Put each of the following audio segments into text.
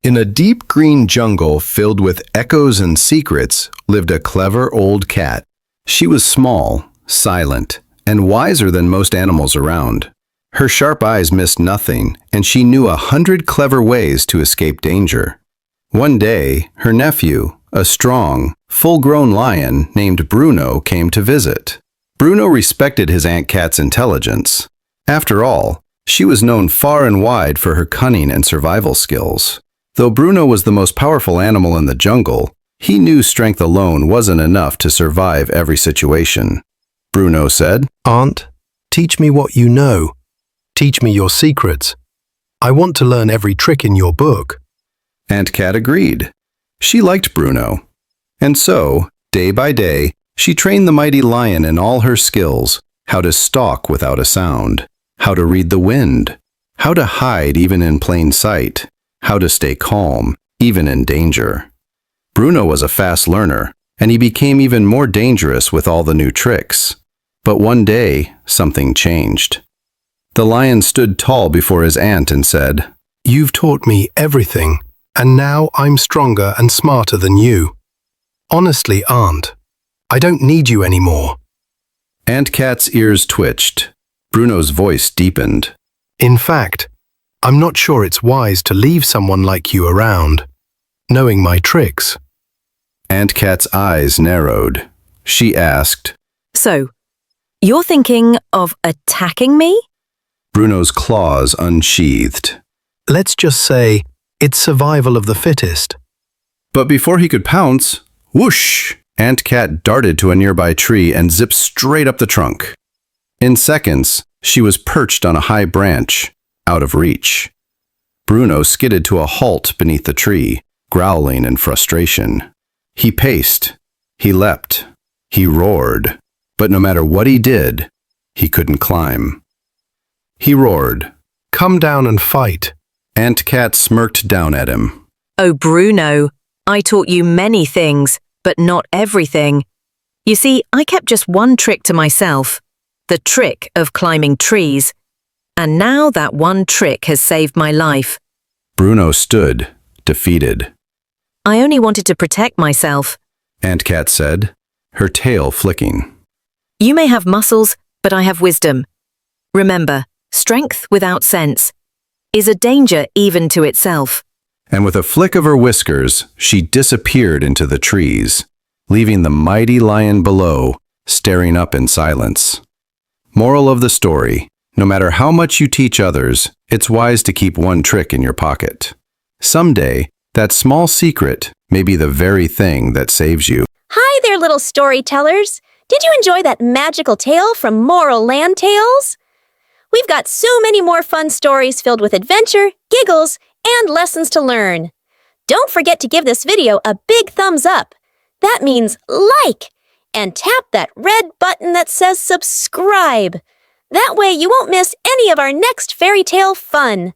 In a deep green jungle filled with echoes and secrets lived a clever old cat. She was small, silent, and wiser than most animals around. Her sharp eyes missed nothing, and she knew 100 clever ways to escape danger. One day, her nephew, a strong, full-grown lion named Bruno, came to visit. Bruno respected his Aunt Cat's intelligence. After all, she was known far and wide for her cunning and survival skills. Though Bruno was the most powerful animal in the jungle, he knew strength alone wasn't enough to survive every situation. Bruno said, "Aunt, teach me what you know. Teach me your secrets. I want to learn every trick in your book." Aunt Cat agreed. She liked Bruno. And so, day by day, she trained the mighty lion in all her skills: how to stalk without a sound, how to read the wind, how to hide even in plain sight, how to stay calm even in danger. Bruno was a fast learner, and he became even more dangerous with all the new tricks. But one day, something changed. The lion stood tall before his aunt and said, "You've taught me everything, and now I'm stronger and smarter than you. Honestly, Aunt, I don't need you anymore." Aunt Cat's ears twitched. Bruno's voice deepened. "In fact, I'm not sure it's wise to leave someone like you around, knowing my tricks." Aunt Cat's eyes narrowed. She asked, "So, you're thinking of attacking me?" Bruno's claws unsheathed. "Let's just say it's survival of the fittest." But before he could pounce, whoosh! Aunt Cat darted to a nearby tree and zipped straight up the trunk. In seconds, she was perched on a high branch, out of reach. Bruno skidded to a halt beneath the tree, growling in frustration. He paced, he leapt, he roared, but no matter what he did, he couldn't climb. He roared. "Come down and fight." Aunt Cat smirked down at him. "Oh, Bruno, I taught you many things, but not everything. You see, I kept just one trick to myself, the trick of climbing trees. And now that one trick has saved my life." Bruno stood, defeated. "I only wanted to protect myself," Aunt Cat said, her tail flicking. "You may have muscles, but I have wisdom. Remember, strength without sense is a danger even to itself." And with a flick of her whiskers, she disappeared into the trees, leaving the mighty lion below, staring up in silence. Moral of the story: no matter how much you teach others, it's wise to keep one trick in your pocket. Someday, that small secret may be the very thing that saves you. Hi there, little storytellers. Did you enjoy that magical tale from Moral Land Tales? We've got so many more fun stories filled with adventure, giggles, and lessons to learn. Don't forget to give this video a big thumbs up. That means like, and tap that red button that says subscribe. That way you won't miss any of our next fairy tale fun.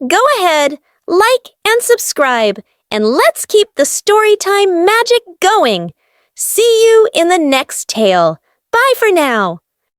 Go ahead, like and subscribe, and let's keep the Storytime magic going. See you in the next tale. Bye for now.